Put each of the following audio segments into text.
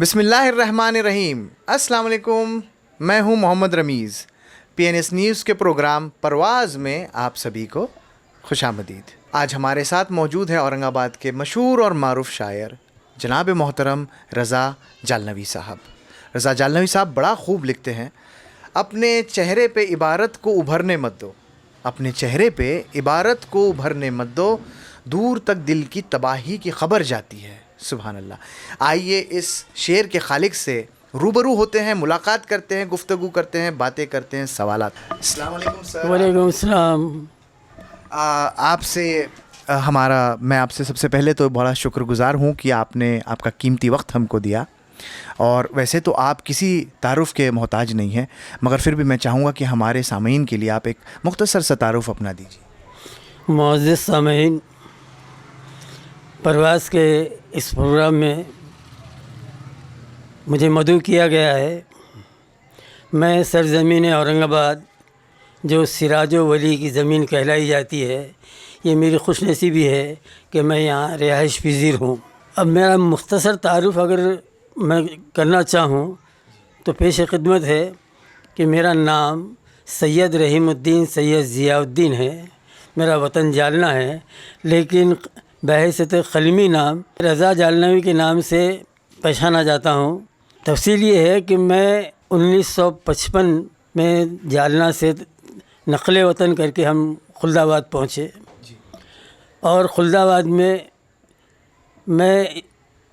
بسم اللہ الرحمن الرحیم. السلام علیکم. میں ہوں محمد رمیز. PNS نیوز کے پروگرام پرواز میں آپ سبھی کو خوش آمدید. آج ہمارے ساتھ موجود ہے اورنگ آباد کے مشہور اور معروف شاعر جناب محترم رضا جالنوی صاحب. رضا جالنوی صاحب بڑا خوب لکھتے ہیں. اپنے چہرے پہ عبارت کو ابھرنے مت دو، اپنے چہرے پہ عبارت کو ابھرنے مت دو، دور تک دل کی تباہی کی خبر جاتی ہے. سبحان اللہ. آئیے اس شعر کے خالق سے روبرو ہوتے ہیں، ملاقات کرتے ہیں، گفتگو کرتے ہیں، باتیں کرتے ہیں، سوالات. السلام علیکم سر. وعلیکم السلام. آپ سے میں آپ سے سب سے پہلے تو بڑا شکر گزار ہوں کہ آپ نے آپ کا قیمتی وقت ہم کو دیا. اور ویسے تو آپ کسی تعارف کے محتاج نہیں ہیں، مگر پھر بھی میں چاہوں گا کہ ہمارے سامعین کے لیے آپ ایک مختصر سا تعارف اپنا دیجیے. معزز سامعین، پرواز کے اس پروگرام میں مجھے مدعو کیا گیا ہے. میں سرزمین اورنگ آباد، جو سراج و ولی کی زمین کہلائی جاتی ہے، یہ میری خوش نصیبی ہے کہ میں یہاں رہائش پذیر ہوں. اب میرا مختصر تعارف اگر میں کرنا چاہوں تو پیش خدمت ہے کہ میرا نام سید رحیم الدین سید ضیاء الدین ہے. میرا وطن جالنا ہے، لیکن بحیثیت قلمی نام رضا جالنوی کے نام سے پہچانا جاتا ہوں. تفصیل یہ ہے کہ میں 1955 میں جالنا سے نقل وطن کر کے ہم خلد آباد پہنچے. اور خلد آباد میں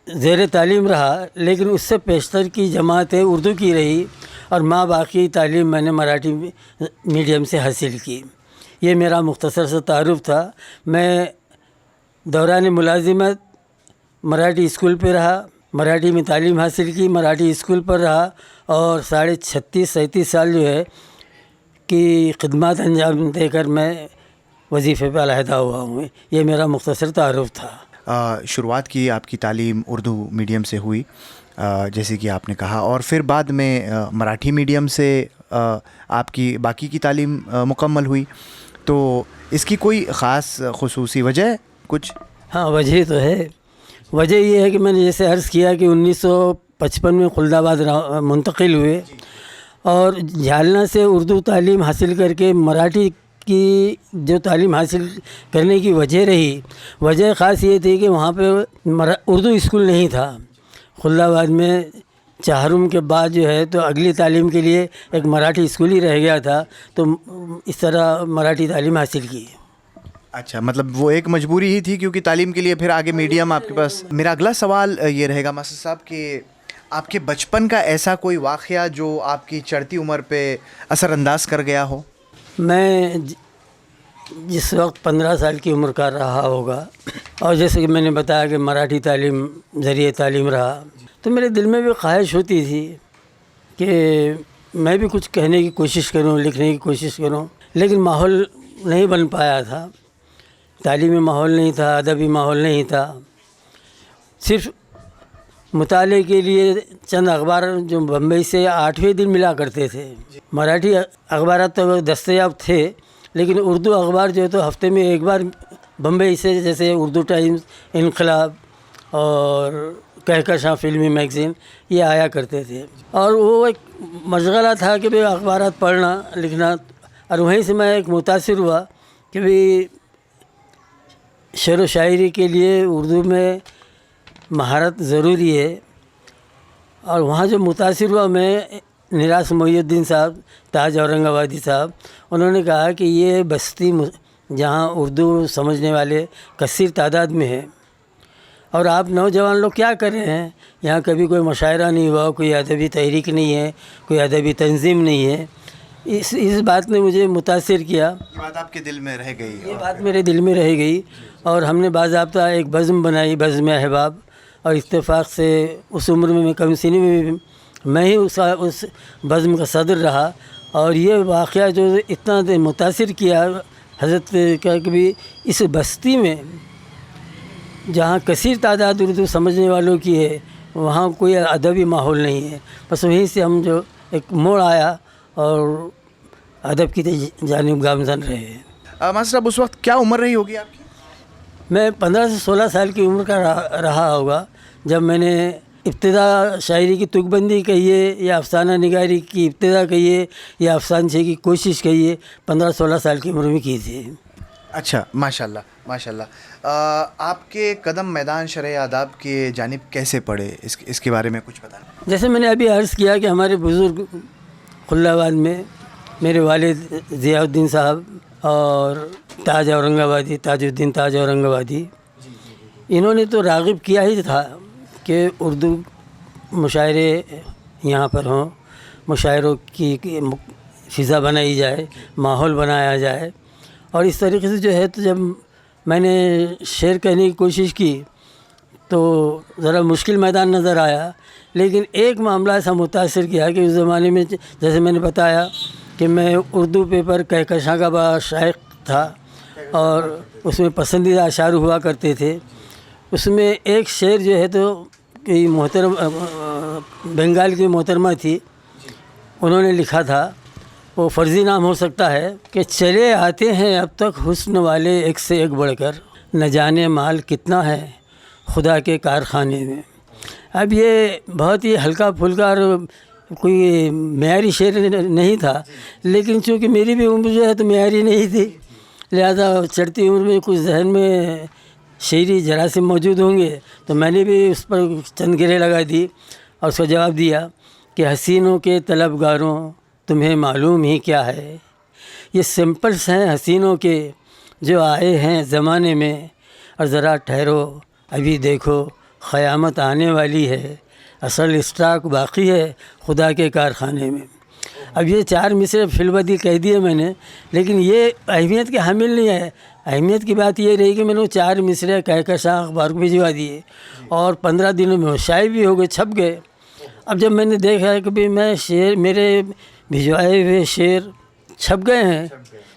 زیر تعلیم رہا، لیکن اس سے پیشتر کی جماعت اردو کی رہی، اور باقی تعلیم میں نے مراٹھی میڈیم سے حاصل کی. یہ میرا مختصر سا تعارف تھا. میں دوران ملازمت مراٹھی اسکول پہ رہا، مراٹھی میں تعلیم حاصل کی، مراٹھی اسکول پر رہا، اور 36-37 سال جو ہے کی خدمات انجام دے کر میں وظیفے پہ علیحدہ ہوا ہوں. یہ میرا مختصر تعارف تھا. شروعات کی آپ کی تعلیم اردو میڈیم سے ہوئی جیسے کہ آپ نے کہا، اور پھر بعد میں مراٹھی میڈیم سے آپ کی باقی کی تعلیم مکمل ہوئی. تو اس کی کوئی خاص خصوصی وجہ ہے کچھ؟ ہاں، وجہ تو ہے. وجہ یہ ہے کہ میں نے جیسے عرض کیا کہ 1955 میں خلد آباد منتقل ہوئے، اور جالنا سے اردو تعلیم حاصل کر کے مراٹھی کی جو تعلیم حاصل کرنے کی وجہ خاص یہ تھی کہ وہاں پہ اردو اسکول نہیں تھا. خلد آباد میں چہارم کے بعد جو ہے تو اگلی تعلیم کے لیے ایک مراٹھی اسکول ہی رہ گیا تھا، تو اس طرح مراٹھی تعلیم حاصل کی. اچھا، مطلب وہ ایک مجبوری ہی تھی کیونکہ تعلیم کے لیے پھر آگے میڈیم آپ کے پاس. میرا اگلا سوال یہ رہے گا ماسٹر صاحب کہ آپ کے بچپن کا ایسا کوئی واقعہ جو آپ کی چڑھتی عمر پہ اثر انداز کر گیا ہو؟ میں جس وقت 15 سال کی عمر کا رہا ہوگا، اور جیسے کہ میں نے بتایا کہ مراٹھی تعلیم ذریعہ تعلیم رہا، تو میرے دل میں بھی خواہش ہوتی تھی کہ میں بھی کچھ کہنے کی کوشش کروں، لکھنے کی کوشش کروں، لیکن ماحول نہیں بن پایا تھا. تعلیمی ماحول نہیں تھا، ادبی ماحول نہیں تھا. صرف مطالعے کے لیے چند اخبار جو بمبئی سے 8ویں دن ملا کرتے تھے. مراٹھی اخبارات تو دستیاب تھے، لیکن اردو اخبار جو ہے تو ہفتے میں ایک بار بمبئی سے، جیسے اردو ٹائمز، انقلاب اور کہکشاں فلمی میگزین، یہ آیا کرتے تھے. اور وہ ایک مشغلہ تھا کہ بھئی اخبارات پڑھنا لکھنا. اور وہیں سے میں ایک متاثر ہوا کہ بھئی شعر و شاعری کے لیے اردو میں مہارت ضروری ہے. اور وہاں جو متاثر ہوا میں، نراس محی الدین صاحب، تاج اورنگ آبادی صاحب، انہوں نے کہا کہ یہ بستی جہاں اردو سمجھنے والے کثیر تعداد میں ہیں، اور آپ نوجوان لوگ کیا کر رہے ہیں یہاں؟ کبھی کوئی مشاعرہ نہیں ہوا، کوئی ادبی تحریک نہیں ہے، کوئی ادبی تنظیم نہیں ہے. اس بات نے مجھے متاثر کیا. یہ بات آپ کے دل میں رہ گئی؟ یہ بات میرے دل میں رہ گئی، اور ہم نے باضابطہ ایک بزم بنائی، بزم احباب. اور اتفاق سے اس عمر میں کم سنی میں میں ہی اس بزم کا صدر رہا. اور یہ واقعہ جو اتنا متاثر کیا حضرت کا کہ بھی اس بستی میں جہاں کثیر تعداد اردو سمجھنے والوں کی ہے، وہاں کوئی ادبی ماحول نہیں ہے. بس وہیں سے ہم جو ایک موڑ آیا اور ادب کی جانب گامزن رہے. ماسٹر صاحب اس وقت کیا عمر رہی ہوگی آپ کی؟ میں 15 سے 16 سال کی عمر کا رہا ہوگا جب میں نے ابتدا شاعری کی تک بندی کہیے یا افسانہ نگاری کی ابتدا کہیے یا افسانچے کی کوشش کہیے 15-16 سال کی عمر میں کی تھی. اچھا، ماشاء اللہ ماشاء اللہ. آپ کے قدم میدان شرح آداب کی جانب کیسے پڑے، اس کے بارے میں کچھ بتائیں. جیسے میں نے ابھی عرض کیا کہ ہمارے بزرگ خلہ آباد میں میرے والد ضیاء الدین صاحب اور تاج اورنگ آبادی، تاج الدین تاج اورنگ آبادی، انہوں نے تو راغب کیا ہی تھا کہ اردو مشاعرے یہاں پر ہوں، مشاعروں کی فضا بنائی جائے، ماحول بنایا جائے. اور اس طریقے سے جو ہے تو جب میں نے شعر کہنے کی کوشش کی تو ذرا مشکل میدان نظر آیا، لیکن ایک معاملہ ایسا متاثر کیا کہ اس زمانے میں جیسے میں نے بتایا کہ میں اردو پیپر کہکشاں کا بڑا شائق تھا اور اس میں پسندیدہ اشعار ہوا کرتے تھے. اس میں ایک شعر جو ہے تو کہ محترم بنگال کی محترمہ تھی، انہوں نے لکھا تھا، وہ فرضی نام ہو سکتا ہے کہ چلے آتے ہیں اب تک حسن والے ایک سے ایک بڑھ کر، نہ جانے مال کتنا ہے خدا کے کارخانے میں. اب یہ بہت ہی ہلکا پھلکا اور کوئی معیاری شعر نہیں تھا، لیکن چونکہ میری بھی عمر جو ہے تو معیاری نہیں تھی، لہذا چڑھتی عمر میں کچھ ذہن میں شعری جراثیم موجود ہوں گے تو میں نے بھی اس پر چند گرے لگا دی اور اس کو جواب دیا کہ حسینوں کے طلبگاروں تمہیں معلوم ہی کیا ہے، یہ سمپلس ہیں حسینوں کے جو آئے ہیں زمانے میں، اور ذرا ٹھہرو ابھی دیکھو قیامت آنے والی ہے، اصل اسٹاک باقی ہے خدا کے کارخانے میں. اب یہ 4 مصرے فی البدی کہہ دیے میں نے، لیکن یہ اہمیت کے حامل نہیں ہے. اہمیت کی بات یہ رہی کہ میں نے 4 مصرے کہکشاں اخبار کو بھجوا دیے اور 15 دنوں میں وہ شائع بھی ہو گئے، چھپ گئے. اب جب میں نے دیکھا کہ بھی میں شعر، میرے بھجوائے ہوئے شعر چھپ گئے ہیں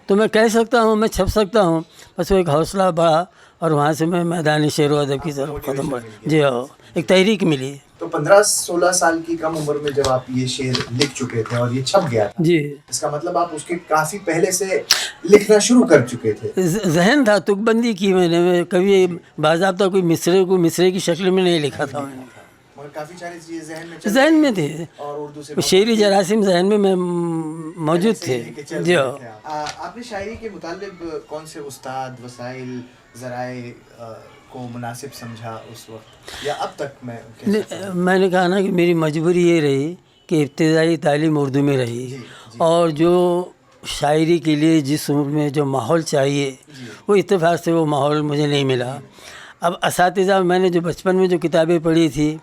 تو میں کہہ سکتا ہوں، میں چھپ سکتا ہوں. بس وہ ایک حوصلہ بڑھا اور وہاں سے میں میدان شعر و ادب کی طرف قدم بڑھا. جی ہاں، ایک تحریک ملی. تو 15-16 سال کی کم عمر میں جب آپ یہ شعر لکھ چکے تھے اور یہ چھپ گیا تھا، جی، اس کا مطلب آپ اس کے کافی پہلے سے لکھنا شروع کر چکے تھے. ذہن تھا، تک بندی کی میں نے، کبھی باضابطہ کوئی مصرے کی شکل میں نہیں لکھا تھا میں نے. مگر کافی ساری چیزیں ذہن میں تھے اور اردو سے شعری جراثیم ذہن میں موجود تھے. جی ہاں. آپ نے شاعری کے متعلق کون سے استاد، وسائل، ذرائع کو مناسب سمجھا اس وقت یا اب تک؟ میں نے کہا نا کہ میری مجبوری یہ رہی کہ ابتدائی تعلیم اردو میں رہی، اور جو شاعری کے لیے جس عمر میں جو ماحول چاہیے وہ اتفاق سے وہ ماحول مجھے نہیں ملا. اب اساتذہ، میں نے جو بچپن میں جو کتابیں پڑھی تھی،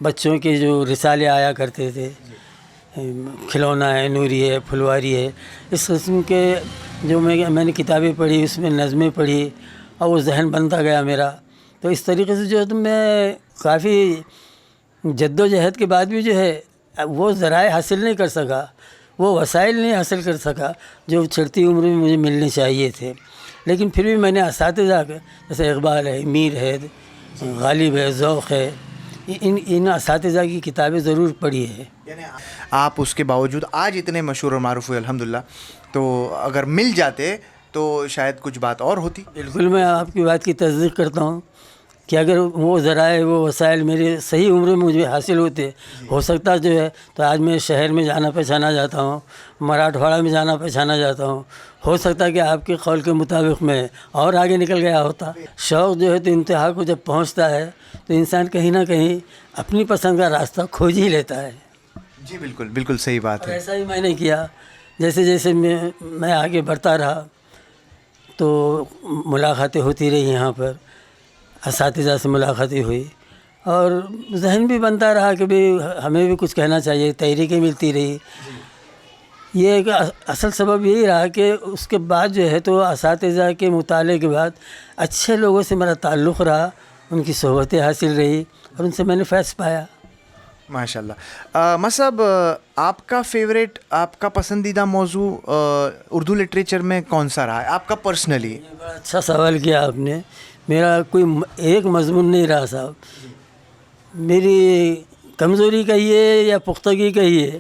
بچوں کے جو رسالے آیا کرتے تھے، کھلونا ہے، نوری ہے، پھلواری ہے، اس قسم کے جو میں نے کتابیں پڑھی، اس میں نظمیں پڑھی اور وہ ذہن بنتا گیا میرا. تو اس طریقے سے جو ہے تو میں کافی جد و جہد کے بعد بھی جو ہے وہ ذرائع حاصل نہیں کر سکا، وہ وسائل نہیں حاصل کر سکا جو چڑھتی عمر میں مجھے ملنے چاہیے تھے. لیکن پھر بھی میں نے اساتذہ کے جیسے اقبال ہے، میر ہے، غالب ہے، ذوق ہے، ان اساتذہ کی کتابیں ضرور پڑھی ہے. یعنی آپ اس کے باوجود آج اتنے مشہور اور معروف ہوئے الحمدللہ، تو اگر مل جاتے تو شاید کچھ بات اور ہوتی. بالکل، میں آپ کی بات کی تصدیق کرتا ہوں کہ اگر وہ ذرائع، وہ وسائل میرے صحیح عمر میں مجھے حاصل ہوتے، ہو سکتا جو ہے تو آج میں شہر میں جانا پہچانا جاتا ہوں، مراٹھواڑہ میں جانا پہچانا جاتا ہوں. ہو سکتا کہ آپ کے قول کے مطابق میں اور آگے نکل گیا ہوتا. شوق جو ہے تو انتہا کو جب پہنچتا ہے تو انسان کہیں نہ کہیں اپنی پسند کا راستہ کھوج ہی لیتا ہے. جی بالکل بالکل صحیح بات ہے. ایسا ہی میں نے کیا. جیسے جیسے میں آگے بڑھتا رہا تو ملاقاتیں ہوتی رہی، یہاں پر اساتذہ سے ملاقاتیں ہوئی اور ذہن بھی بنتا رہا کہ بھی ہمیں بھی کچھ کہنا چاہیے، تحریکیں ملتی رہی. یہ ایک اصل سبب یہی رہا کہ اس کے بعد جو ہے تو اساتذہ کے مطالعے کے بعد اچھے لوگوں سے میرا تعلق رہا، ان کی صحبتیں حاصل رہی اور ان سے میں نے فیض پایا. ماشاء اللہ. مصعب، آپ کا فیوریٹ، آپ کا پسندیدہ موضوع اردو لٹریچر میں کون سا رہا ہے آپ کا پرسنلی؟ بڑا اچھا سوال کیا آپ نے. میرا کوئی ایک مضمون نہیں رہا صاحب. میری کمزوری کہیے یا پختگی کہیے،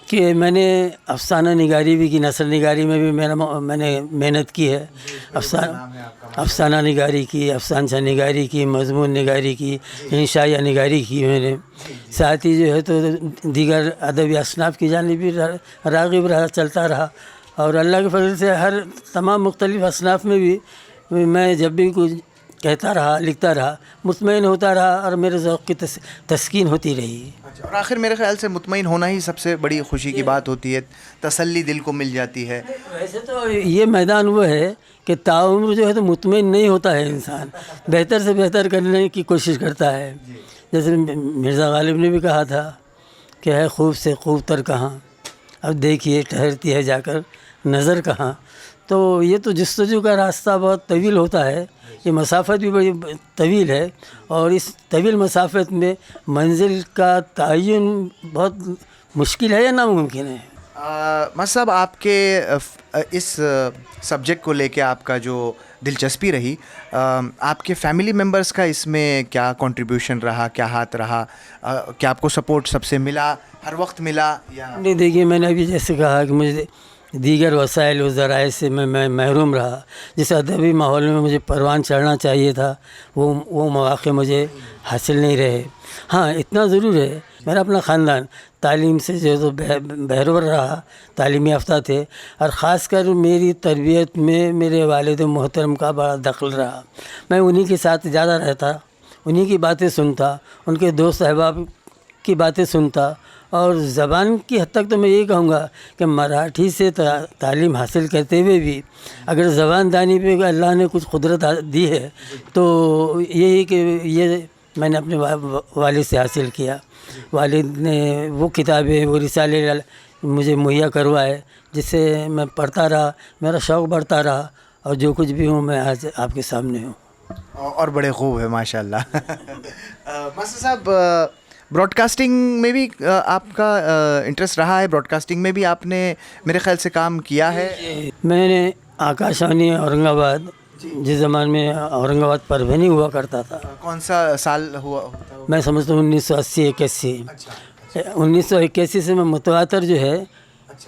کہ میں نے افسانہ نگاری بھی کی، نثر نگاری میں بھی میں نے محنت کی ہے. افسانہ نگاری کی، افسانچہ نگاری کی، مضمون نگاری کی، انشائیہ نگاری کی میں نے. ساتھ ہی جو ہے تو دیگر ادبی اصناف کی جانب بھی راغب رہا، چلتا رہا. اور اللہ کے فضل سے ہر تمام مختلف اصناف میں بھی میں جب بھی کچھ کہتا رہا، لکھتا رہا، مطمئن ہوتا رہا اور میرے ذوق کی تسکین ہوتی رہی. اور آخر میرے خیال سے مطمئن ہونا ہی سب سے بڑی خوشی کی بات ہوتی ہے، تسلی دل کو مل جاتی ہے. ویسے تو یہ میدان وہ ہے کہ تعمر جو ہے تو مطمئن نہیں ہوتا ہے انسان، بہتر سے بہتر کرنے کی کوشش کرتا ہے. جیسے مرزا غالب نے بھی کہا تھا کہ ہے خوب سے خوب تر کہاں، اب دیکھیے ٹھہرتی ہے جا کر نظر کہاں. تو یہ تو جستجو کا راستہ بہت طویل ہوتا ہے، یہ مسافت بھی بڑی طویل ہے، اور اس طویل مسافت میں منزل کا تعین بہت مشکل ہے یا ناممکن ہے. صاحب آپ کے اس سبجیکٹ کو لے کے آپ کا جو دلچسپی رہی، آپ کے فیملی ممبرس کا اس میں کیا کنٹریبیوشن رہا، کیا ہاتھ رہا؟ کیا آپ کو سپورٹ سب سے ملا، ہر وقت ملا یا نہیں؟ دیکھیے میں نے ابھی جیسے کہا کہ مجھے دیگر وسائل و ذرائع سے میں محروم رہا. جس ادبی ماحول میں مجھے پروان چڑھنا چاہیے تھا وہ مواقع مجھے حاصل نہیں رہے. ہاں اتنا ضرور ہے، میرا اپنا خاندان تعلیم سے جو تو بہرور رہا، تعلیمی یافتہ تھے، اور خاص کر میری تربیت میں میرے والد محترم کا بڑا دخل رہا. میں انہی کے ساتھ زیادہ رہتا، انہی کی باتیں سنتا، ان کے دوست احباب کی باتیں سنتا. اور زبان کی حد تک تو میں یہی کہوں گا کہ مراٹھی سے تعلیم حاصل کرتے ہوئے بھی اگر زبان دانی پہ اللہ نے کچھ قدرت دی ہے تو یہی کہ یہ میں نے اپنے والد سے حاصل کیا. والد نے وہ کتابیں، وہ رسالے مجھے مہیا کروائے جس سے میں پڑھتا رہا، میرا شوق بڑھتا رہا، اور جو کچھ بھی ہوں میں آج آپ کے سامنے ہوں. اور بڑے خوب ہے ماشاء اللہ. ماسٹر صاحب، براڈ کاسٹنگ میں بھی آپ کا انٹرسٹ رہا ہے؟ براڈ کاسٹنگ میں بھی آپ نے میرے خیال سے کام کیا ہے. میں نے آکاشوانی اورنگ آباد، جس زمان میں اورنگ آباد پروینی ہوا کرتا تھا. کون سا سال ہوا؟ میں سمجھتا ہوں 1980-81. 1981 سے میں متواتر جو ہے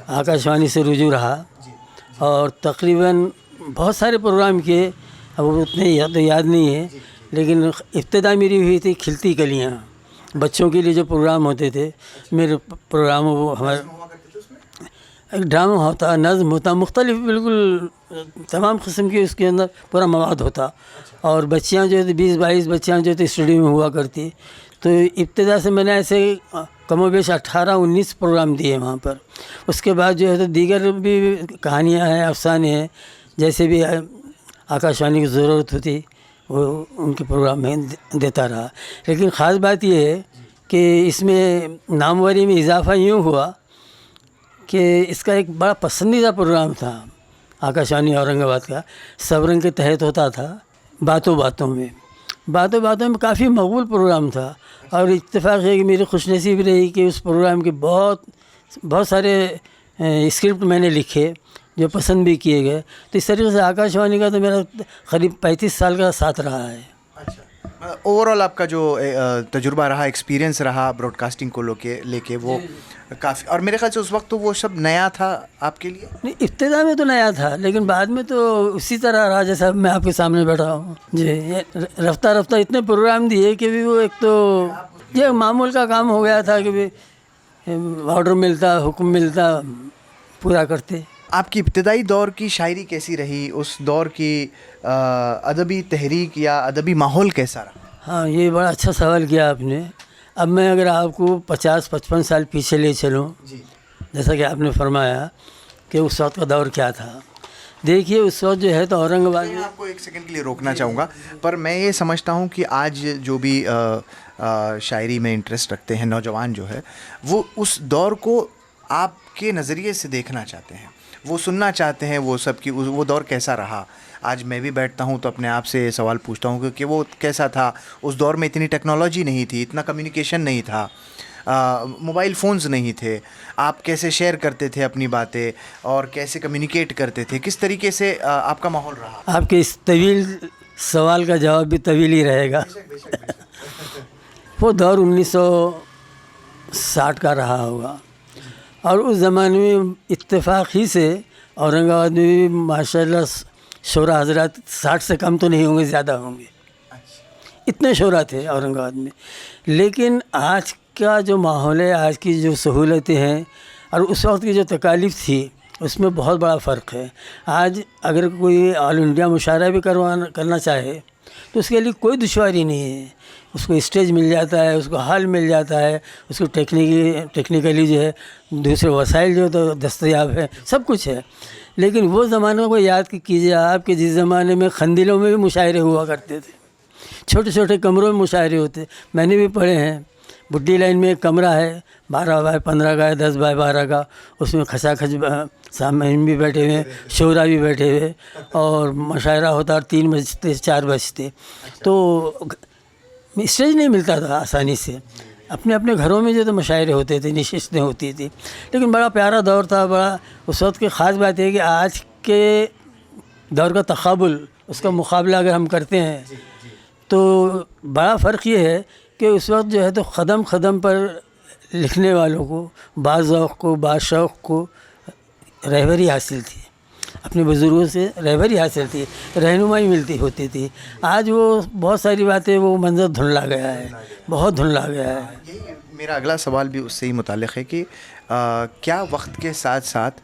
آکاشوانی سے رجوع رہا، اور تقریباً بہت سارے پروگرام کیے. اب وہ اتنے تو یاد نہیں ہے، لیکن ابتدا میری ہوئی تھی کھلتی کلیاں، بچوں کے لیے جو پروگرام ہوتے تھے. میرے پروگرام وہ ہمارے ایک ڈرامہ ہوتا، نظم ہوتا، مختلف بالکل تمام قسم کی اس کے اندر پورا مواد ہوتا. اور بچیاں جو ہے 20-22 بچیاں جو تھے اسٹوڈیو میں ہوا کرتی. تو ابتدا سے میں نے ایسے کم و بیش 18-19 پروگرام دیے وہاں پر. اس کے بعد جو ہے تو دیگر بھی کہانیاں ہیں، افسانے ہیں، جیسے بھی آکاشوانی کی ضرورت ہوتی وہ ان کے پروگرام میں دیتا رہا. لیکن خاص بات یہ ہے کہ اس میں ناموری میں اضافہ یوں ہوا کہ اس کا ایک بڑا پسندیدہ پروگرام تھا آکاشوانی اورنگ آباد کا، سب رنگ کے تحت ہوتا تھا. باتوں باتوں میں کافی مقبول پروگرام تھا. اور اتفاق ہے کہ میری خوش نصیب رہی کہ اس پروگرام کے بہت سارے اسکرپٹ میں نے لکھے جو پسند بھی کیے گئے. تو اس طریقے سے آکاشوانی کا تو میرا قریب 35 سال کا ساتھ رہا ہے. اوور آل آپ کا جو تجربہ رہا، ایکسپیرینس رہا براڈ کاسٹنگ کو لے کے وہ کافی، اور میرے خیال سے اس وقت تو وہ سب نیا تھا آپ کے لیے. نہیں، ابتدا میں تو نیا تھا، لیکن بعد میں تو اسی طرح رہا جیسا میں آپ کے سامنے بیٹھا ہوں. جی، رفتہ اتنے پروگرام دیے کہ بھی وہ ایک تو یہ معمول کا کام ہو گیا تھا کہ بھی آرڈر ملتا، حکم ملتا، پورا کرتے. آپ کی ابتدائی دور کی شاعری کیسی رہی؟ اس دور کی ادبی تحریک یا ادبی ماحول کیسا رہا؟ ہاں، یہ بڑا اچھا سوال کیا آپ نے. اب میں اگر آپ کو 50-55 سال پیچھے لے چلوں، جیسا کہ آپ نے فرمایا کہ اس وقت کا دور کیا تھا. دیکھیے اس وقت جو ہے تو اورنگ آباد میں آپ کو ایک سیکنڈ کے لیے روکنا چاہوں گا، پر میں یہ سمجھتا ہوں کہ آج جو بھی شاعری میں انٹرسٹ رکھتے ہیں نوجوان جو ہے، وہ اس دور کو آپ کے نظریے سے دیکھنا چاہتے ہیں، وہ سننا چاہتے ہیں وہ سب کی وہ دور کیسا رہا. آج میں بھی بیٹھتا ہوں تو اپنے آپ سے سوال پوچھتا ہوں کہ وہ کیسا تھا. اس دور میں اتنی ٹیکنالوجی نہیں تھی، اتنا کمیونیکیشن نہیں تھا، موبائل فونز نہیں تھے. آپ کیسے شیئر کرتے تھے اپنی باتیں اور کیسے کمیونیکیٹ کرتے تھے؟ کس طریقے سے آپ کا ماحول رہا؟ آپ کے اس طویل سوال کا جواب بھی طویل ہی رہے گا. وہ دور 1960 کا رہا ہوگا، اور اس زمانے میں اتفاق ہی سے اورنگ آباد میں بھی ماشاء اللہ شعراء حضرات 60 سے کم تو نہیں ہوں گے، زیادہ ہوں گے، اتنے شعراء تھے اورنگ آباد میں. لیکن آج کا جو ماحول ہے، آج کی جو سہولتیں ہیں اور اس وقت کی جو تکالیف تھی، اس میں بہت بڑا فرق ہے. آج اگر کوئی آل انڈیا مشاعرہ بھی کرنا چاہے تو اس کے لیے کوئی دشواری نہیں ہے. اس کو اسٹیج مل جاتا ہے، اس کو ہال مل جاتا ہے، اس کو ٹیکنیکلی جو ہے دوسرے وسائل جو تو دستیاب ہے، سب کچھ ہے. لیکن وہ زمانے کو یاد کیجیے آپ کہ جس زمانے میں خندیلوں میں بھی مشاعرے ہوا کرتے تھے، چھوٹے چھوٹے کمروں میں مشاعرے ہوتے. میں نے بھی پڑھے ہیں. بڈی لائن میں ایک کمرہ ہے 12x15 کا ہے، 10x12 کا. اس میں کھچا کھچ سامعین بھی بیٹھے ہوئے، شعراء بھی بیٹھے ہوئے، اور مشاعرہ ہوتا 3 بجتے 4 بجتے. تو اسٹیج نہیں ملتا تھا آسانی سے. اپنے اپنے گھروں میں جو تو مشاعرے ہوتے تھے، نشستیں ہوتی تھی. لیکن بڑا پیارا دور تھا. بڑا اس وقت کی خاص بات ہے کہ آج کے دور کا تقابل، اس کا مقابلہ اگر ہم کرتے ہیں تو بڑا فرق یہ ہے کہ اس وقت جو ہے تو قدم قدم پر لکھنے والوں کو، بعض ذوق کو، بعض شوق کو رہبری حاصل تھی، اپنے بزرگوں سے رہبری حاصل تھی، رہنمائی ملتی ہوتی تھی. آج وہ بہت ساری باتیں، وہ منظر دھندلا گیا ہے، بہت دھندلا گیا ہے. یہی میرا اگلا سوال بھی اس سے ہی متعلق ہے کہ کیا وقت کے ساتھ ساتھ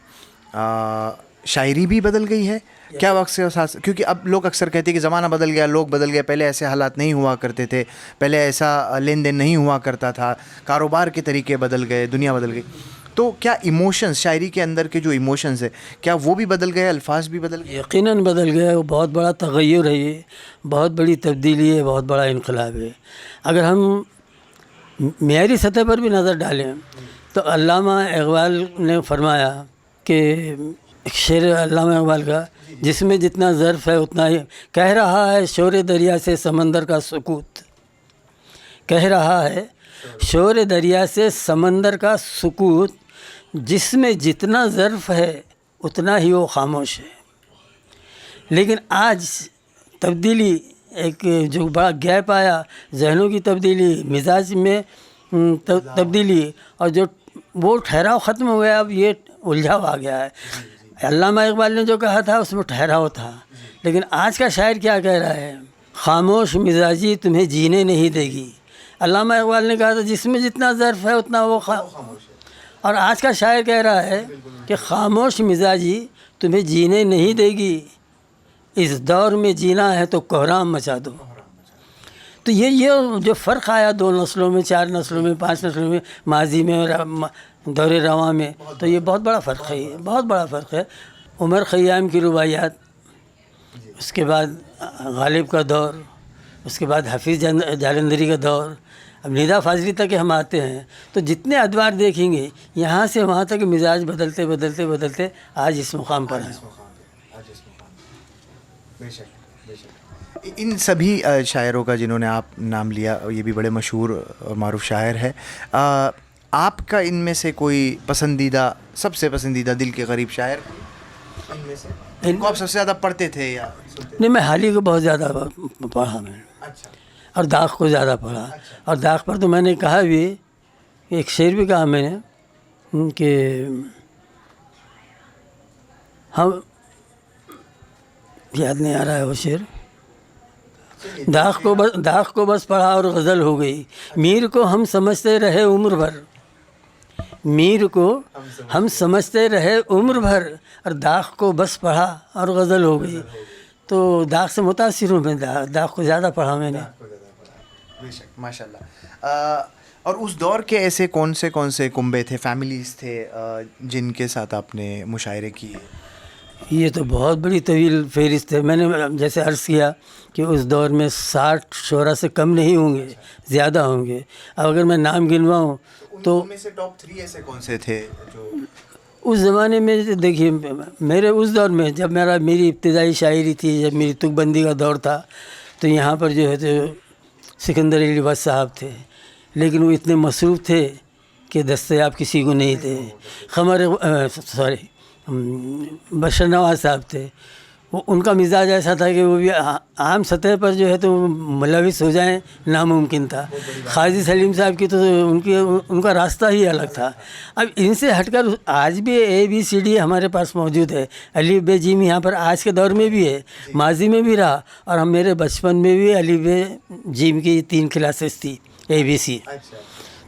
شاعری بھی بدل گئی ہے؟ کیا وقت کے ساتھ، کیونکہ اب لوگ اکثر کہتے ہیں کہ زمانہ بدل گیا، لوگ بدل گئے، پہلے ایسے حالات نہیں ہوا کرتے تھے، پہلے ایسا لین دین نہیں ہوا کرتا تھا، کاروبار کے طریقے بدل گئے، دنیا بدل گئی. تو کیا ایموشنز، شاعری کے اندر کے جو ایموشنز ہیں، کیا وہ بھی بدل گئے، الفاظ بھی بدل گئے؟ یقیناً بدل گیا. وہ بہت بڑا تغیر ہے، یہ بہت بڑی تبدیلی ہے، بہت بڑا انقلاب ہے. اگر ہم معیاری سطح پر بھی نظر ڈالیں تو علامہ اقبال نے فرمایا کہ ایک شعر علامہ اقبال کا، جس میں جتنا ظرف ہے اتنا ہی، کہہ رہا ہے شور دریا سے سمندر کا سکوت، کہہ رہا ہے شور دریا سے سمندر کا سکوت، جس میں جتنا ظرف ہے اتنا ہی وہ خاموش ہے. لیکن آج تبدیلی، ایک جو بڑا گیپ آیا، ذہنوں کی تبدیلی، مزاج میں تبدیلی، اور جو وہ ٹھہراؤ ختم ہو گیا، اب یہ الجھاؤ آ گیا ہے. علامہ اقبال نے جو کہا تھا اس میں ٹھہراؤ تھا. لیکن آج کا شاعر کیا کہہ رہا ہے؟ خاموش مزاجی تمہیں جینے نہیں دے گی. علامہ اقبال نے کہا تھا جس میں جتنا ظرف ہے اتنا وہ اور آج کا شاعر کہہ رہا ہے کہ خاموش مزاجی تمہیں جینے نہیں دے گی، اس دور میں جینا ہے تو کوہرام مچا دو. تو یہ جو فرق آیا 2 نسلوں میں، 4 نسلوں میں، 5 نسلوں میں، ماضی میں اور دور رواں میں، تو یہ بہت بڑا فرق ہے، یہ بہت بڑا فرق ہے. عمر خیام کی رباعیات، اس کے بعد غالب کا دور، اس کے بعد حفیظ جالندھری کا دور، اب ندا فاضلی تک ہم آتے ہیں تو جتنے ادوار دیکھیں گے یہاں سے وہاں تک مزاج بدلتے بدلتے بدلتے آج اس مقام پر ہیں. ان سبھی شاعروں کا جنہوں نے آپ نام لیا، یہ بھی بڑے مشہور اور معروف شاعر ہے، آپ کا ان میں سے کوئی پسندیدہ، سب سے پسندیدہ دل کے قریب شاعر ان میں سے ان کو آپ سب سے زیادہ پڑھتے تھے یا سنتے؟ نہیں، میں حالی کو بہت زیادہ پڑھا میں نے، اور داغ کو زیادہ پڑھا. اور داغ پر تو میں نے کہا بھی، ایک شعر بھی کہا میں نے کہ ہم، یاد نہیں آ رہا ہے وہ شعر. داغ کو بس پڑھا اور غزل ہو گئی، میر کو ہم سمجھتے رہے عمر بھر، میر کو ہم سمجھتے رہے عمر بھر، اور داغ کو بس پڑھا اور غزل ہو گئی. تو داغ سے متاثر ہوں میں، داغ کو زیادہ پڑھا میں نے. بے شک، ماشاء اللہ. اور اس دور کے ایسے کون سے کنبے تھے، فیملیز تھے جن کے ساتھ آپ نے مشاعرے کیے؟ یہ تو بہت بڑی طویل فہرست ہے. میں نے جیسے عرض کیا کہ اس دور میں 60 شعراء سے کم نہیں ہوں گے، زیادہ ہوں گے. اب اگر میں نام گنواؤں تو ان میں سے ٹاپ 3 ایسے کون سے تھے جو اس زمانے میں؟ دیکھیے، میرے اس دور میں جب میری ابتدائی شاعری تھی، جب میری تک بندی کا دور تھا، تو یہاں پر جو ہے تو سکندر علی بٹ صاحب تھے، لیکن وہ اتنے مصروف تھے کہ دستیاب کسی کو نہیں تھے. بشر نواز صاحب تھے، ان کا مزاج ایسا تھا کہ وہ بھی عام سطح پر جو ہے تو ملوث ہو جائیں ناممکن تھا. قاضی سلیم صاحب کی تو ان کا راستہ ہی الگ تھا. اب ان سے ہٹ کر آج بھی ABCD ہمارے پاس موجود ہے. الف ب جیم یہاں پر آج کے دور میں بھی ہے, ماضی میں بھی رہا, اور ہم میرے بچپن میں بھی الف ب جیم کی 3 کلاسز تھی ABC.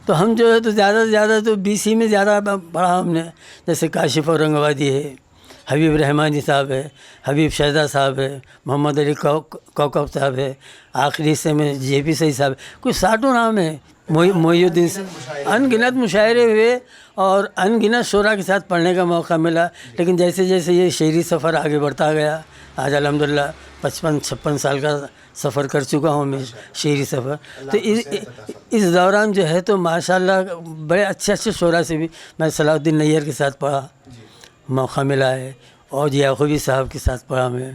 تو ہم جو ہے تو زیادہ سے زیادہ تو BC میں زیادہ پڑھا ہم نے, جیسے کاشف اورنگ آبادی ہے, حبیب رحمانی صاحب ہے, حبیب شہزاد صاحب ہے, محمد علی کوکب صاحب ہے, آخری سے میں JP سعید صاحب, کوئی 60 نام ہے, محی الدین سے ان گنت مشاعرے ہوئے اور ان گنت شعراء کے ساتھ پڑھنے کا موقع ملا. لیکن جیسے جیسے یہ شعری سفر آگے بڑھتا گیا, آج الحمدللہ 55-56 سال کا سفر کر چکا ہوں میں شعری سفر. تو اس دوران جو ہے تو ماشاءاللہ بڑے اچھے اچھے شعراء سے بھی میں صلاح الدین نیار کے ساتھ پڑھا, موقع ملا ہے, اور یعقوبی صاحب کے ساتھ پڑھا میں,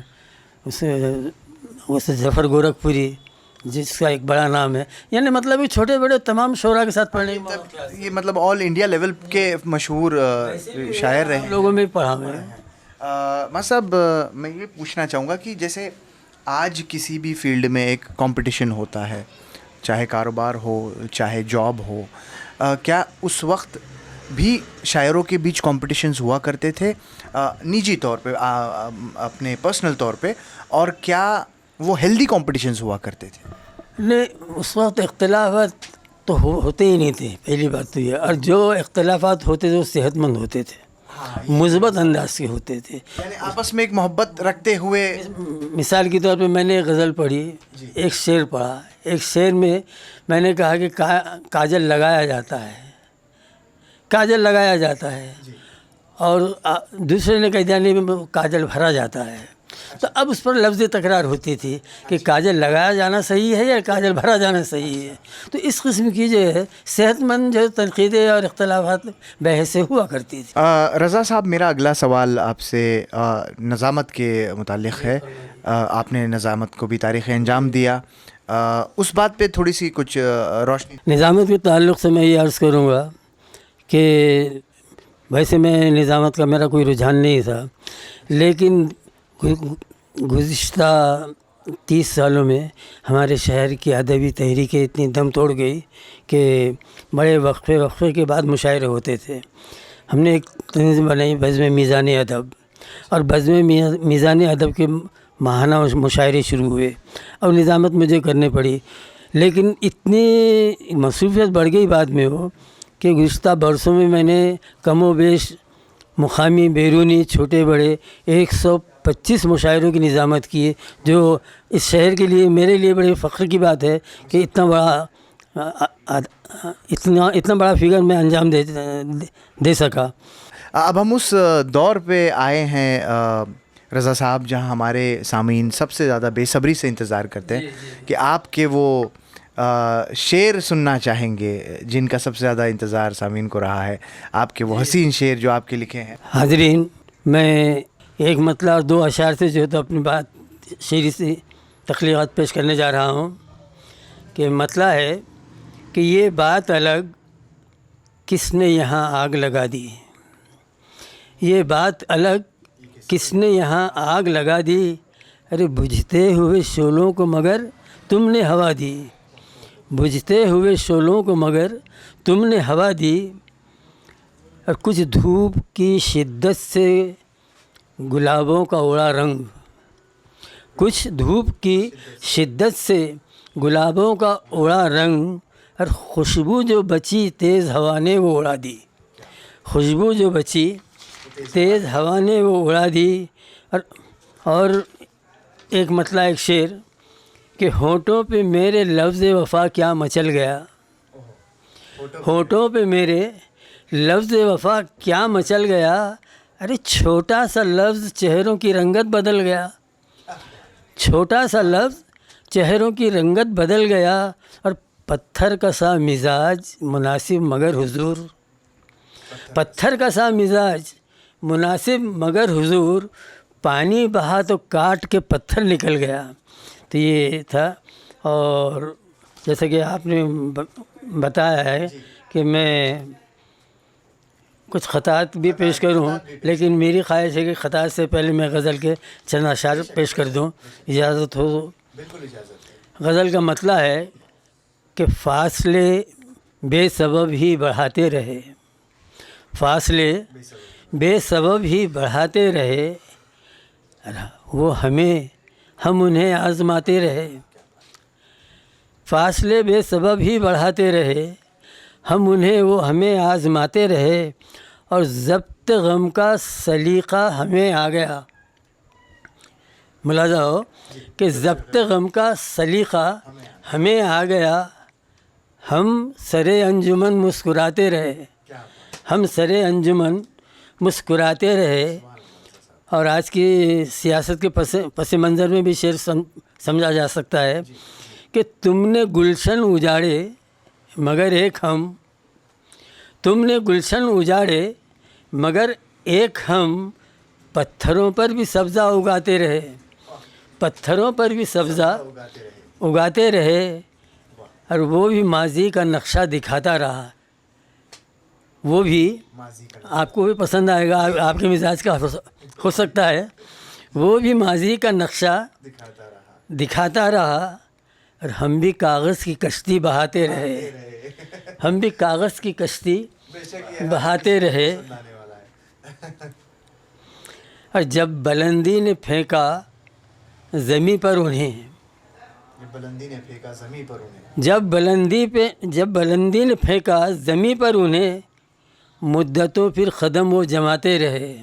اسے ظفر گورکھپوری جس کا ایک بڑا نام ہے. یعنی مطلب کہ چھوٹے بڑے تمام شعراء کے ساتھ پڑھنے یہ مطلب آل انڈیا لیول کے مشہور شاعر رہے لوگوں میں پڑھا میں. صاحب میں یہ پوچھنا چاہوں گا کہ جیسے آج کسی بھی فیلڈ میں ایک کمپٹیشن ہوتا ہے, چاہے کاروبار ہو چاہے جاب ہو, کیا اس وقت بھی شاعروں کے بیچ کمپٹیشنز ہوا کرتے تھے نجی طور پہ, اپنے پرسنل طور پہ, اور کیا وہ ہیلدی کمپٹیشنز ہوا کرتے تھے؟ نہیں, اس وقت اختلافات تو ہوتے ہی نہیں تھے, پہلی بات تو یہ, اور جو اختلافات ہوتے تھے وہ صحت مند ہوتے تھے, مثبت انداز کے ہوتے تھے, یعنی آپس میں ایک محبت رکھتے ہوئے. مثال کے طور پہ میں نے ایک غزل پڑھی, ایک شعر پڑھا, ایک شعر میں میں نے کہا کہ کاجل لگایا جاتا ہے, کاجل لگایا جاتا ہے, اور دوسرے نے کہہ دیا نہیں کاجل بھرا جاتا ہے. تو اب اس پر لفظ تکرار ہوتی تھی کہ کاجل لگایا جانا صحیح ہے یا کاجل بھرا جانا صحیح ہے. تو اس قسم کی جو ہے صحت مند جو تنقیدیں اور اختلافات بحثیں ہوا کرتی تھی. رضا صاحب, میرا اگلا سوال آپ سے نظامت کے متعلق ہے. آپ نے نظامت کو بھی تاریخ انجام دیا, اس بات پہ تھوڑی سی کچھ روشنی. نظامت کے تعلق سے میں یہ عرض کروں گا کہ ویسے میں نظامت کا میرا کوئی رجحان نہیں تھا, لیکن گزشتہ 30 سالوں میں ہمارے شہر کی ادبی تحریکیں اتنی دم توڑ گئی کہ بڑے وقفے کے بعد مشاعرے ہوتے تھے. ہم نے ایک تنظیم بنائی بزم میزان ادب, اور بزم میزان ادب کے ماہانہ مشاعرے شروع ہوئے, اور نظامت مجھے کرنے پڑی. لیکن اتنی مصروفیت بڑھ گئی بعد میں وہ کہ گزشتہ برسوں میں میں نے کم و بیش مقامی بیرونی چھوٹے بڑے 125 مشاعروں کی نظامت کی ہے, جو اس شہر کے لیے میرے لیے بڑے فخر کی بات ہے کہ اتنا بڑا فگر میں انجام دے سکا. اب ہم اس دور پہ آئے ہیں رضا صاحب جہاں ہمارے سامعین سب سے زیادہ بے صبری سے انتظار کرتے ہیں کہ آپ کے وہ شعر سننا چاہیں گے جن کا سب سے زیادہ انتظار سامعین کو رہا ہے, آپ کے وہ حسین شعر جو آپ کے لکھے ہیں. حاضرین, میں ایک مطلع اور 2 اشعار سے جو ہے تو اپنی بات شعری سے تخلیقات پیش کرنے جا رہا ہوں. کہ مطلع ہے کہ یہ بات الگ کس نے یہاں آگ لگا دی, یہ بات الگ کس نے یہاں آگ لگا دی, ارے بجھتے ہوئے شعلوں کو مگر تم نے ہوا دی, بجھتے ہوئے شعلوں کو مگر تم نے ہوا دی, اور کچھ دھوپ کی شدت سے گلابوں کا اڑا رنگ, کچھ دھوپ کی شدت سے گلابوں کا اڑا رنگ, اور خوشبو جو بچی تیز ہوا نے وہ اڑا دی, خوشبو جو بچی تیز ہوا نے وہ اڑا دی. اور ایک مطلع ایک شعر کہ ہونٹوں پہ میرے لفظ وفا کیا مچل گیا, ہونٹوں پہ میرے لفظ وفا کیا مچل گیا, ارے چھوٹا سا لفظ چہروں کی رنگت بدل گیا, چھوٹا سا لفظ چہروں کی رنگت بدل گیا, اور پتھر کا سا مزاج مناسب مگر حضور, پتھر کا سا مزاج مناسب مگر حضور, پانی بہا تو کاٹ کے پتھر نکل گیا. تو یہ تھا. اور جیسا کہ آپ نے بتایا ہے کہ میں کچھ خطات بھی پیش کروں، لیکن میری خواہش ہے کہ خطات سے پہلے میں غزل کے چند اشعار پیش کر دوں، اجازت ہو تو۔ بالکل اجازت ہے۔ غزل کا مطلب ہے کہ فاصلے بے سبب ہی بڑھاتے رہے، فاصلے بے سبب ہی بڑھاتے رہے، وہ ہم انہیں آزماتے رہے، فاصلے بے سبب ہی بڑھاتے رہے، ہمیں آزماتے رہے، اور ضبط غم کا سلیقہ ہمیں آ گیا۔ ملاحظہ ہو کہ ضبط غم کا سلیقہ ہمیں آ گیا، ہم سرے انجمن مسکراتے رہے، ہم سرے انجمن مسکراتے رہے۔ اور آج کی سیاست کے پس منظر میں بھی شعر سمجھا جا سکتا ہے کہ تم نے گلشن اجاڑے مگر ایک ہم، تم نے گلشن اجاڑے مگر ایک ہم، پتھروں پر بھی سبزہ اگاتے رہے، پتھروں پر بھی سبزہ اگاتے رہے، اور وہ بھی ماضی کا نقشہ دکھاتا رہا۔ وہ بھی آپ کو بھی پسند آئے گا، آپ کے مزاج کا ہو سکتا ہے۔ وہ بھی ماضی کا نقشہ دکھاتا رہا، اور ہم بھی کاغذ کی کشتی بہاتے رہے، ہم بھی کاغذ کی کشتی بہاتے رہے۔ اور جب بلندی نے پھینکا زمیں پر انہیں، جب بلندی نے پھینکا زمیں پر انہیں، مدتوں پھر قدم وہ جماتے رہے،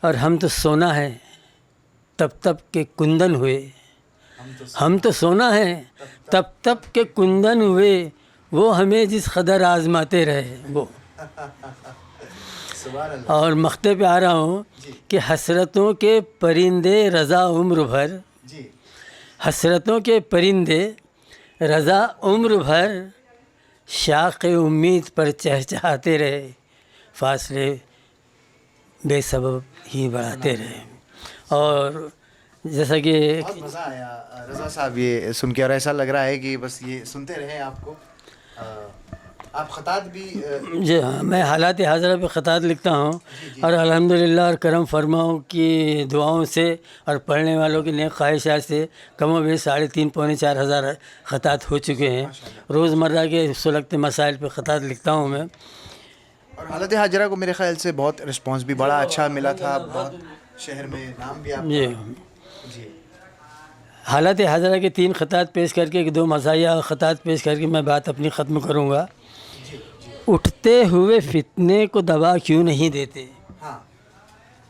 اور ہم تو سونا ہے تب تب کے کندن ہوئے، ہم تو سونا ہے تب تب کے کندن ہوئے، وہ ہمیں جس قدر آزماتے رہے وہ۔ اور مقطع پہ آ رہا ہوں کہ حسرتوں کے پرندے رضا عمر بھر، حسرتوں کے پرندے رضا عمر بھر، شاخ امید پر چہچہاتے رہے، فاصلے بے سبب ہی بڑھاتے رہے۔ اور جیسا کہ بہت مزہ آیا رضا صاحب یہ سن کے، اور ایسا لگ رہا ہے کہ بس یہ سنتے رہیں آپ کو۔ آپ خطات بھی؟ جی ہاں، میں حالات حاضرہ پہ خطات لکھتا ہوں، اور الحمدللہ اور کرم فرماؤں کی دعاؤں سے اور پڑھنے والوں کی نیک خواہشات سے کم و بیش 3.5 پونے 4 ہزار خطات ہو چکے ہیں۔ روزمرہ کے سلگتے مسائل پہ خطات لکھتا ہوں میں۔ اور حالت حاضرہ کو میرے خیال سے بہت رسپانس بھی بڑا اچھا ملا تھا، بہت شہر میں نام بھی آپ کا۔ جی، حالت حاضرہ کے 3 خطات پیش کر کے 2 مزاحیہ خطات پیش کر کے میں بات اپنی ختم کروں گا۔ اٹھتے ہوئے فتنے کو دبا کیوں نہیں دیتے،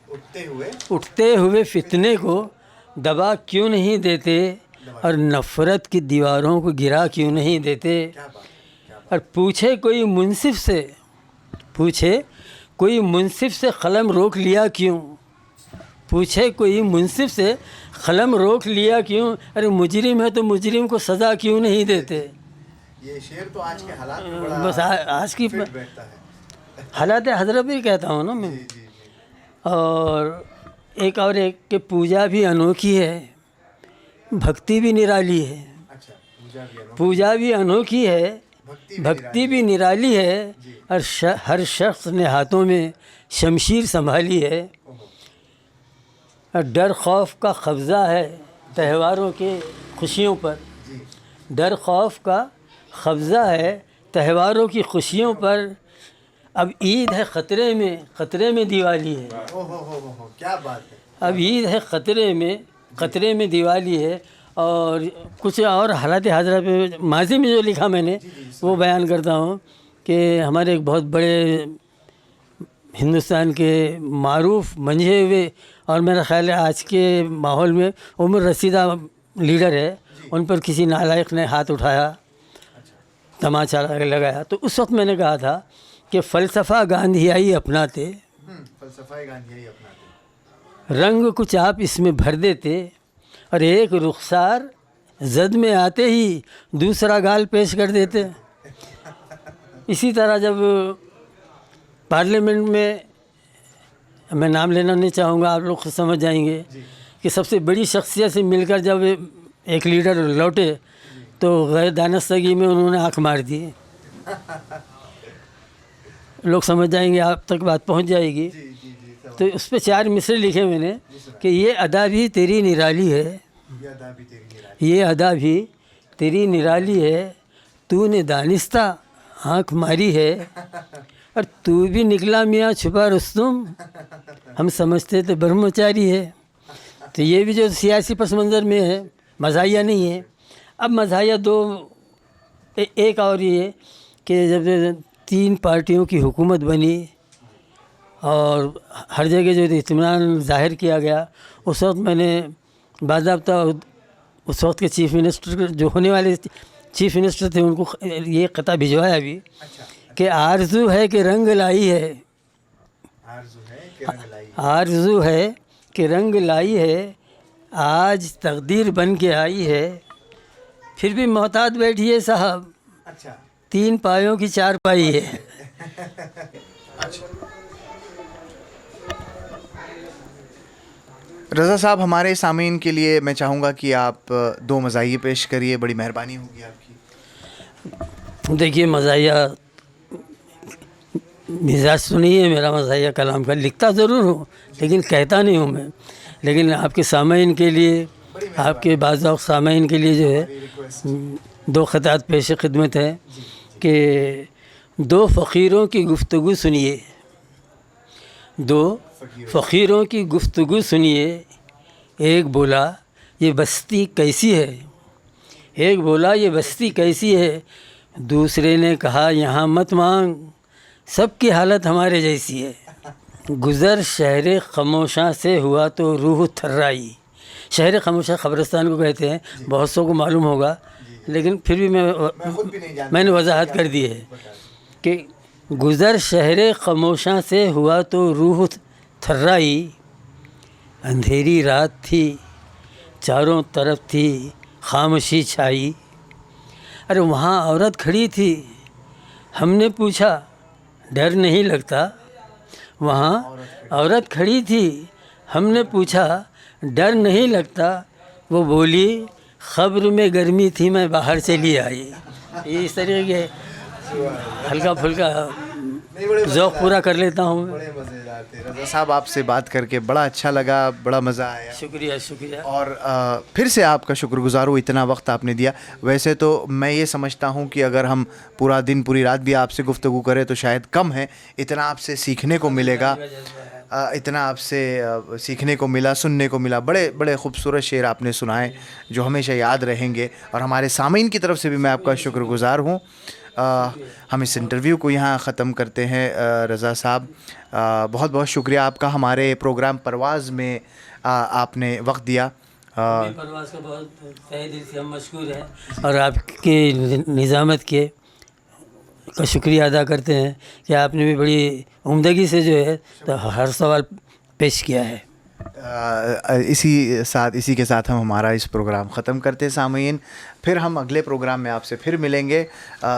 اٹھتے ہوئے فتنے کو دبا کیوں نہیں دیتے، اور نفرت کی دیواروں کو گرا کیوں نہیں دیتے، اور پوچھے کوئی منصف سے قلم روک لیا کیوں، پوچھے کوئی منصف سے قلم روک لیا کیوں، ارے مجرم ہے تو مجرم کو سزا کیوں نہیں دیتے۔ یہ شعر تو آج کے حالات میں بڑا بس آج کی فٹ بیٹھتا ہے۔ حالات حضرت بھی کہتا ہوں نا میں۔ اور ایک کہ پوجا بھی انوکھی ہے، بھکتی بھی نرالی ہے، پوجا بھی انوکھی ہے، بھکتی بھی نرالی ہے، اور ہر شخص نے ہاتھوں میں شمشیر سنبھالی ہے، اور ڈر خوف کا قبضہ ہے تہواروں کے خوشیوں پر، ڈر خوف کا قبضہ ہے تہواروں کی خوشیوں پر، اب عید ہے خطرے میں دیوالی ہے، کیا بات ہے، اب عید ہے خطرے میں دیوالی ہے۔ اور کچھ اور حالات حاضرہ پہ ماضی میں جو لکھا میں نے وہ بیان کرتا ہوں کہ ہمارے ایک بہت بڑے ہندوستان کے معروف منجھے ہوئے، اور میرا خیال ہے آج کے ماحول میں عمر رسیدہ لیڈر ہے، ان پر کسی نالائق نے ہاتھ اٹھایا، تماچا لگایا، تو اس وقت میں نے کہا تھا کہ فلسفہ گاندھیائی اپناتے، رنگ کچھ آپ اس میں بھر دیتے، اور ایک رخسار زد میں آتے ہی دوسرا گال پیش کر دیتے۔ اسی طرح جب پارلیمنٹ میں نام لینا نہیں چاہوں گا، آپ لوگ سمجھ جائیں گے کہ سب سے بڑی شخصیت سے مل کر جب ایک لیڈر لوٹے تو غیر دانستگی میں انہوں نے آنکھ مار دی، لوگ سمجھ جائیں گے، آپ تک بات پہنچ جائے گی. تو اس پہ 4 مصرے لکھے میں نے کہ یہ ادا بھی تیری نرالی ہے، یہ ادا بھی تیری نرالی ہے، تو نے دانستہ آنکھ ماری ہے، اور تو بھی نکلا میاں چھپا رستم، ہم سمجھتے تھے برہمچاری ہے. تو یہ بھی جو سیاسی پس منظر میں ہے، مزاحیہ نہیں ہے. اب مزاحیہ دو، ایک اور یہ کہ جب 3 پارٹیوں کی حکومت بنی اور ہر جگہ جو اطمینان ظاہر کیا گیا، اس وقت میں نے باضابطہ اس وقت کے چیف منسٹر، جو ہونے والے چیف منسٹر تھے، ان کو یہ خطہ بھجوایا بھی کہ آرزو ہے کہ رنگ لائی ہے، آرزو ہے کہ رنگ لائی ہے، آج تقدیر بن کے آئی ہے، پھر بھی محتاط بیٹھیے صاحب، 3 پایوں کی 4 پائی ہے. رضا صاحب، ہمارے سامعین کے لیے میں چاہوں گا کہ آپ 2 مزاحیے پیش کریے، بڑی مہربانی ہوگی آپ کی. دیکھیے، مزاحیہ مزاج تو نہیں ہے میرا مزاحیہ کلام کا، لکھتا ضرور ہوں لیکن کہتا نہیں ہوں میں. لیکن آپ کے سامعین کے لیے، آپ کے بعض اوقات سامعین کے لیے جو ہے 2 خطات پیش خدمت ہے کہ 2 فقیروں کی گفتگو سنیے، 2 فقیروں کی گفتگو سنیے، ایک بولا یہ بستی کیسی ہے، ایک بولا یہ بستی کیسی ہے، دوسرے نے کہا یہاں مت مانگ، سب کی حالت ہمارے جیسی ہے. گزر شہر خموشاں سے ہوا تو روح تھرائی. شہر خموشاں قبرستان کو کہتے ہیں، بہت سو کو معلوم ہوگا، لیکن پھر بھی میں نے وضاحت کر دی ہے کہ گزر شہر خموشاں سے ہوا تو روح تھرائی، اندھیری رات تھی چاروں طرف تھی خاموشی چھائی. ارے وہاں عورت کھڑی تھی، ہم نے پوچھا ڈر نہیں لگتا، وہاں عورت کھڑی تھی، ہم نے پوچھا ڈر نہیں لگتا، وہ بولی خبر میں گرمی تھی میں باہر چلی آئی. یہ اس طریقے کے ہلکا پھلکا ذوق پورا کر لیتا ہوں. بڑے مزیدار تھے رضا صاحب، آپ سے بات کر کے بڑا اچھا لگا، بڑا مزہ آیا. شکریہ شکریہ. اور پھر سے آپ کا شکر گزار ہوں، اتنا وقت آپ نے دیا. ویسے تو میں یہ سمجھتا ہوں کہ اگر ہم پورا دن پوری رات بھی آپ سے گفتگو کریں تو شاید کم ہے. اتنا آپ سے سیکھنے کو ملے گا، اتنا آپ سے سیکھنے کو ملا، سننے کو ملا. بڑے بڑے خوبصورت شعر آپ نے سنائے جو ہمیشہ یاد رہیں گے، اور ہمارے سامعین کی طرف سے بھی میں آپ کا شکر گزار ہوں. ہم اس انٹرویو کو یہاں ختم کرتے ہیں. رضا صاحب، بہت بہت شکریہ آپ کا، ہمارے پروگرام پرواز میں آپ نے وقت دیا. پرواز کا بہت تہہ دل سے ہم مشکور ہیں، اور آپ کی نظامت کے کا شکریہ ادا کرتے ہیں کہ آپ نے بھی بڑی عمدگی سے جو ہے ہر سوال پیش کیا ہے. اسی کے ساتھ ہم ہمارا اس پروگرام ختم کرتے ہیں. سامعین، پھر ہم اگلے پروگرام میں آپ سے پھر ملیں گے.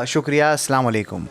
شکریہ. السلام علیکم.